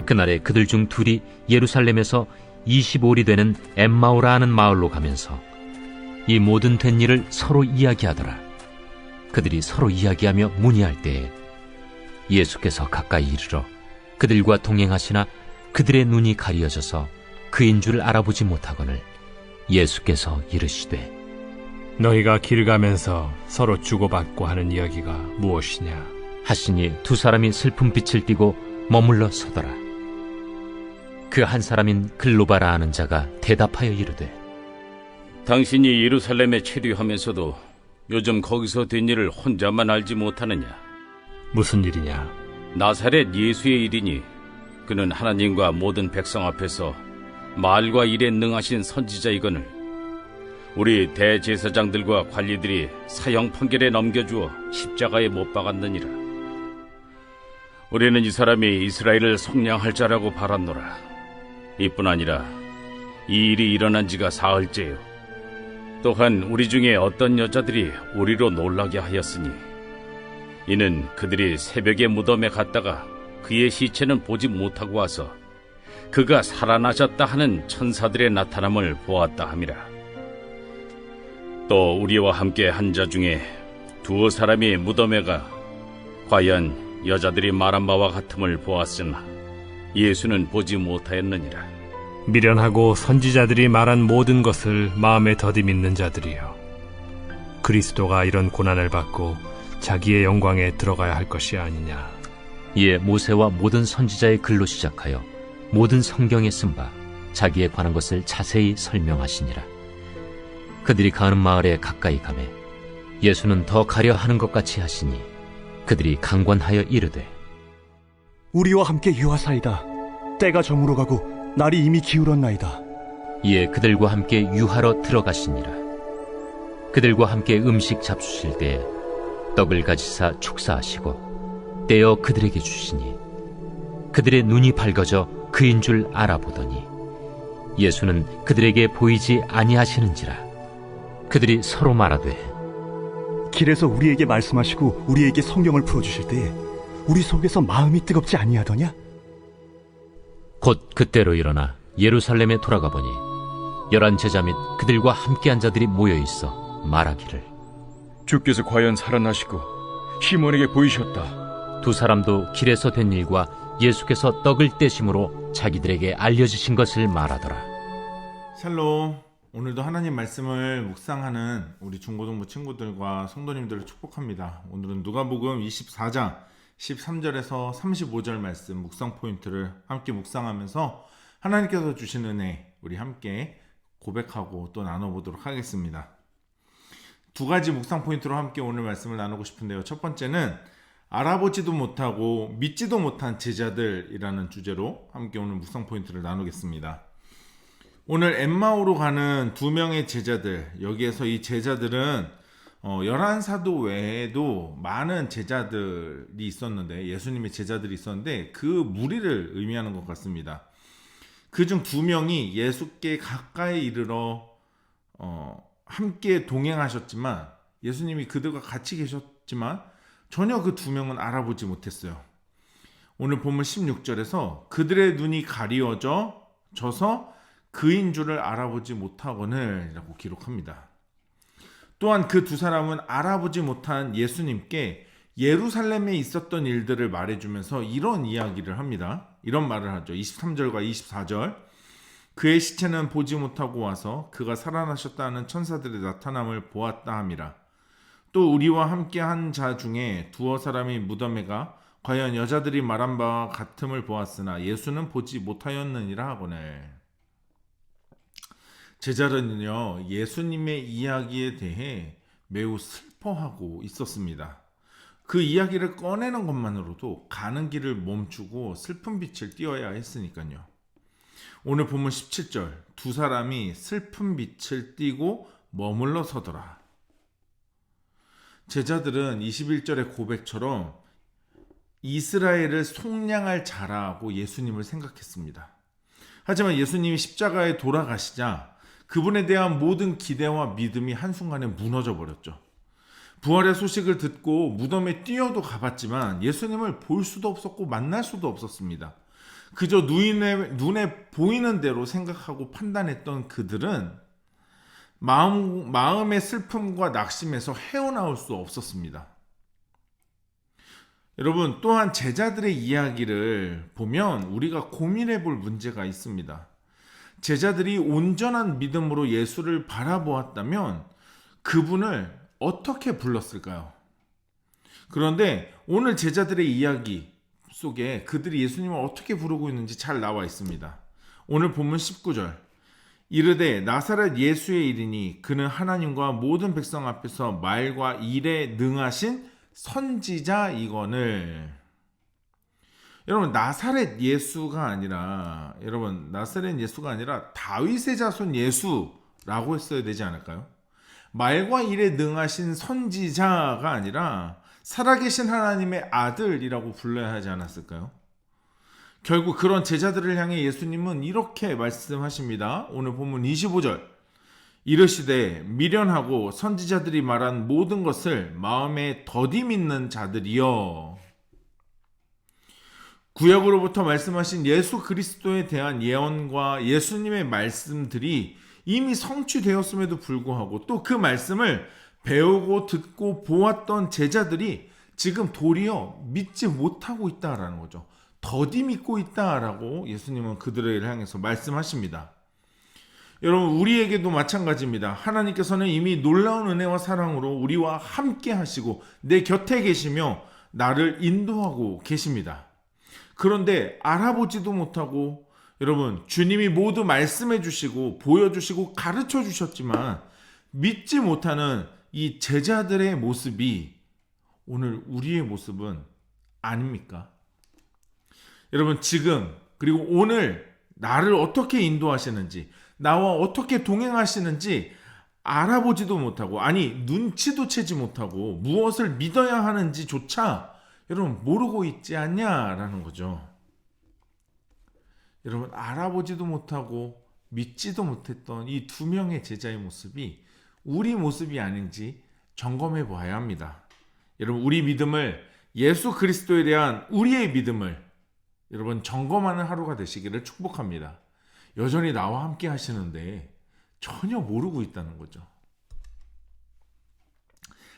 그날에 그들 중 둘이 예루살렘에서 25里되는 엠마오라 하는 마을로 가면서 이 모든 된 일을 서로 이야기하더라. 그들이 서로 이야기하며 문의할 때에 예수께서 가까이 이르러 그들과 동행하시나 그들의 눈이 가리어져서 그인 줄 알아보지 못하거늘 예수께서 이르시되 너희가 길 가면서 서로 주고받고 하는 이야기가 무엇이냐 하시니 두 사람이 슬픈 빛을 띠고 머물러 서더라. 그 한 사람인 글로바라 하는 자가 대답하여 이르되 당신이 예루살렘에 체류하면서도 요즘 거기서 된 일을 혼자만 알지 못하느냐? 무슨 일이냐? 나사렛 예수의 일이니 그는 하나님과 모든 백성 앞에서 말과 일에 능하신 선지자이거늘 우리 대제사장들과 관리들이 사형 판결에 넘겨주어 십자가에 못 박았느니라. 우리는 이 사람이 이스라엘을 속량할 자라고 바랐노라. 이뿐 아니라 이 일이 일어난 지가 사흘째요. 또한 우리 중에 어떤 여자들이 우리로 놀라게 하였으니 이는 그들이 새벽에 무덤에 갔다가 그의 시체는 보지 못하고 와서 그가 살아나셨다 하는 천사들의 나타남을 보았다 함이라. 또 우리와 함께 한 자 중에 두어 사람이 무덤에 가 과연 여자들이 말한 바와 같음을 보았으나 예수는 보지 못하였느니라. 미련하고 선지자들이 말한 모든 것을 마음에 더디 믿는 자들이여, 그리스도가 이런 고난을 받고 자기의 영광에 들어가야 할 것이 아니냐. 이에 모세와 모든 선지자의 글로 시작하여 모든 성경에 쓴 바 자기에 관한 것을 자세히 설명하시니라. 그들이 가는 마을에 가까이 가매 예수는 더 가려 하는 것 같이 하시니 그들이 강권하여 이르되 우리와 함께 유하사이다. 때가 저물어 가고 날이 이미 기울었나이다. 이에 그들과 함께 유하러 들어가시니라. 그들과 함께 음식 잡수실 때에 떡을 가지사 축사하시고 떼어 그들에게 주시니 그들의 눈이 밝아져 그인 줄 알아보더니 예수는 그들에게 보이지 아니하시는지라. 그들이 서로 말하되 길에서 우리에게 말씀하시고 우리에게 성경을 풀어주실 때에 우리 속에서 마음이 뜨겁지 아니하더냐? 곧 그때로 일어나 예루살렘에 돌아가 보니 11 제자 및 그들과 함께한 자들이 모여있어 말하기를 주께서 과연 살아나시고 시몬에게 보이셨다. 두 사람도 길에서 된 일과 예수께서 떡을 떼심으로 자기들에게 알려주신 것을 말하더라. 샬롬. 오늘도 하나님 말씀을 묵상하는 우리 중고등부 친구들과 성도님들을 축복합니다. 오늘은 누가복음 24장 13절에서 35절 말씀 묵상 포인트를 함께 묵상하면서 하나님께서 주신 은혜 우리 함께 고백하고 또 나눠보도록 하겠습니다. 두 가지 묵상 포인트로 함께 오늘 말씀을 나누고 싶은데요. 첫 번째는 알아보지도 못하고 믿지도 못한 제자들이라는 주제로 함께 오늘 묵상 포인트를 나누겠습니다. 오늘 엠마오로 가는 두 명의 제자들, 여기에서 이 제자들은 11사도 외에도 많은 제자들이 있었는데, 예수님의 제자들이 있었는데 그 무리를 의미하는 것 같습니다. 그중 두 명이 예수께 가까이 이르러 함께 동행하셨지만, 예수님이 그들과 같이 계셨지만 전혀 그 두 명은 알아보지 못했어요. 오늘 본문 16절에서 그들의 눈이 가리워져서 그인 줄을 알아보지 못하거늘 라고 기록합니다. 또한 그 두 사람은 알아보지 못한 예수님께 예루살렘에 있었던 일들을 말해주면서 이런 이야기를 합니다. 이런 말을 하죠. 23절과 24절. 그의 시체는 보지 못하고 와서 그가 살아나셨다는 천사들의 나타남을 보았다 함이라. 또 우리와 함께 한 자 중에 두어 사람이 무덤에 가 과연 여자들이 말한 바와 같음을 보았으나 예수는 보지 못하였느니라 하거늘. 제자들은요, 예수님의 이야기에 대해 매우 슬퍼하고 있었습니다. 그 이야기를 꺼내는 것만으로도 가는 길을 멈추고 슬픈 빛을 띄어야 했으니까요. 오늘 본문 17절, 두 사람이 슬픈 빛을 띠고 머물러 서더라. 제자들은 21절의 고백처럼 이스라엘을 속량할 자라고 예수님을 생각했습니다. 하지만 예수님이 십자가에 돌아가시자 그분에 대한 모든 기대와 믿음이 한순간에 무너져 버렸죠. 부활의 소식을 듣고 무덤에 뛰어도 가봤지만 예수님을 볼 수도 없었고 만날 수도 없었습니다. 그저 눈에 보이는 대로 생각하고 판단했던 그들은 마음의 슬픔과 낙심에서 헤어나올 수 없었습니다. 여러분, 또한 제자들의 이야기를 보면 우리가 고민해 볼 문제가 있습니다. 제자들이 온전한 믿음으로 예수를 바라보았다면 그분을 어떻게 불렀을까요? 그런데 오늘 제자들의 이야기 속에 그들이 예수님을 어떻게 부르고 있는지 잘 나와 있습니다. 오늘 본문 19절. 이르되 나사렛 예수의 이르니 그는 하나님과 모든 백성 앞에서 말과 일에 능하신 선지자이거늘. 여러분, 나사렛 예수가 아니라 다윗의 자손 예수라고 했어야 되지 않을까요? 말과 일에 능하신 선지자가 아니라 살아계신 하나님의 아들이라고 불러야 하지 않았을까요? 결국 그런 제자들을 향해 예수님은 이렇게 말씀하십니다. 오늘 본문 25절. 이르시되 미련하고 선지자들이 말한 모든 것을 마음에 더디 믿는 자들이여. 구약으로부터 말씀하신 예수 그리스도에 대한 예언과 예수님의 말씀들이 이미 성취되었음에도 불구하고 또 그 말씀을 배우고 듣고 보았던 제자들이 지금 도리어 믿지 못하고 있다라는 거죠. 더디 믿고 있다라고 예수님은 그들을 향해서 말씀하십니다. 여러분, 우리에게도 마찬가지입니다. 하나님께서는 이미 놀라운 은혜와 사랑으로 우리와 함께 하시고 내 곁에 계시며 나를 인도하고 계십니다. 그런데 알아보지도 못하고, 여러분, 주님이 모두 말씀해 주시고 보여주시고 가르쳐 주셨지만 믿지 못하는 이 제자들의 모습이 오늘 우리의 모습은 아닙니까? 여러분, 지금 그리고 오늘 나를 어떻게 인도하시는지, 나와 어떻게 동행하시는지 알아보지도 못하고, 아니 눈치도 채지 못하고 무엇을 믿어야 하는지조차 여러분 모르고 있지 않냐라는 거죠. 여러분, 알아보지도 못하고 믿지도 못했던 이 두 명의 제자의 모습이 우리 모습이 아닌지 점검해 봐야 합니다. 여러분, 우리 믿음을, 예수 그리스도에 대한 우리의 믿음을 여러분 점검하는 하루가 되시기를 축복합니다. 여전히 나와 함께 하시는데 전혀 모르고 있다는 거죠.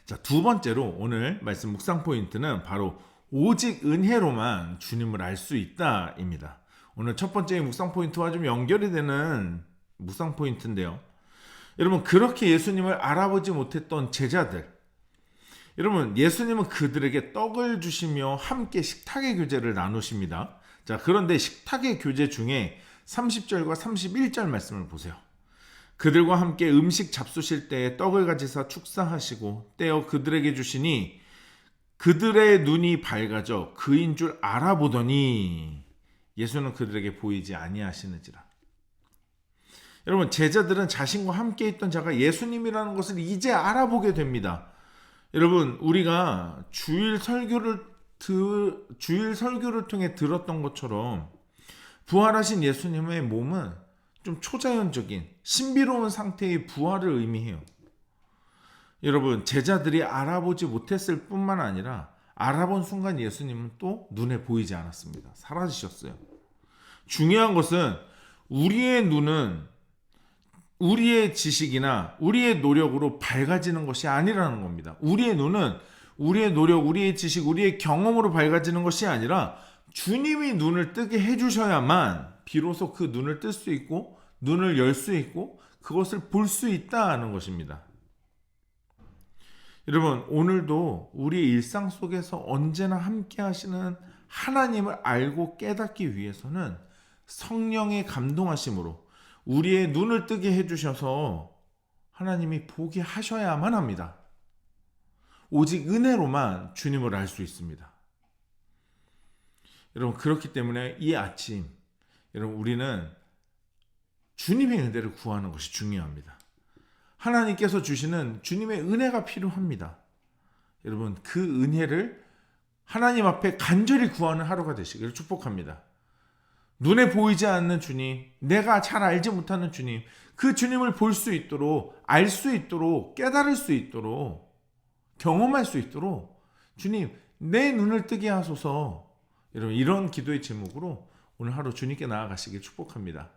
자, 두 번째로 오늘 말씀 묵상 포인트는 바로 오직 은혜로만 주님을 알 수 있다입니다. 오늘 첫 번째 묵상 포인트와 좀 연결이 되는 묵상 포인트인데요. 여러분, 그렇게 예수님을 알아보지 못했던 제자들, 여러분, 예수님은 그들에게 떡을 주시며 함께 식탁의 교제를 나누십니다. 자, 그런데 식탁의 교제 중에 30절과 31절 말씀을 보세요. 그들과 함께 음식 잡수실 때에 떡을 가지사 축사하시고 떼어 그들에게 주시니 그들의 눈이 밝아져 그인 줄 알아보더니 예수는 그들에게 보이지 아니하시는지라. 여러분, 제자들은 자신과 함께 있던 자가 예수님이라는 것을 이제 알아보게 됩니다. 여러분, 우리가 주일 설교를 통해 들었던 것처럼 부활하신 예수님의 몸은 좀 초자연적인 신비로운 상태의 부활을 의미해요. 여러분, 제자들이 알아보지 못했을 뿐만 아니라 알아본 순간 예수님은 또 눈에 보이지 않았습니다. 사라지셨어요. 중요한 것은 우리의 눈은 우리의 지식이나 우리의 노력으로 밝아지는 것이 아니라는 겁니다. 우리의 눈은 우리의 노력, 우리의 지식, 우리의 경험으로 밝아지는 것이 아니라 주님이 눈을 뜨게 해주셔야만 비로소 그 눈을 뜰 수 있고 눈을 열 수 있고 그것을 볼 수 있다는 것입니다. 여러분, 오늘도 우리의 일상 속에서 언제나 함께 하시는 하나님을 알고 깨닫기 위해서는 성령의 감동하심으로 우리의 눈을 뜨게 해주셔서 하나님이 보게 하셔야만 합니다. 오직 은혜로만 주님을 알 수 있습니다. 여러분, 그렇기 때문에 이 아침 여러분, 우리는 주님의 은혜를 구하는 것이 중요합니다. 하나님께서 주시는 주님의 은혜가 필요합니다. 여러분, 그 은혜를 하나님 앞에 간절히 구하는 하루가 되시기를 축복합니다. 눈에 보이지 않는 주님, 내가 잘 알지 못하는 주님, 그 주님을 볼 수 있도록, 알 수 있도록, 깨달을 수 있도록, 경험할 수 있도록 주님, 내 눈을 뜨게 하소서. 여러분, 이런 기도의 제목으로 오늘 하루 주님께 나아가시길 축복합니다.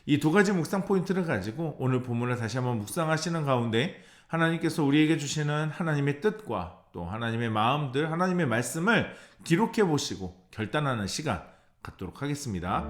이 두 가지 묵상 포인트를 가지고 오늘 본문을 다시 한번 묵상하시는 가운데 하나님께서 우리에게 주시는 하나님의 뜻과 또 하나님의 마음들, 하나님의 말씀을 기록해 보시고 결단하는 시간 갖도록 하겠습니다.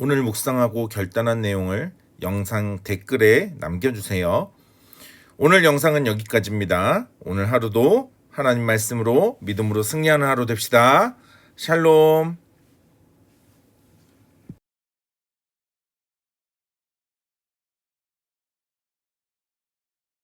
오늘 묵상하고 결단한 내용을 영상 댓글에 남겨주세요. 오늘 영상은 여기까지입니다. 오늘 하루도 하나님 말씀으로 믿음으로 승리하는 하루 됩시다. 샬롬.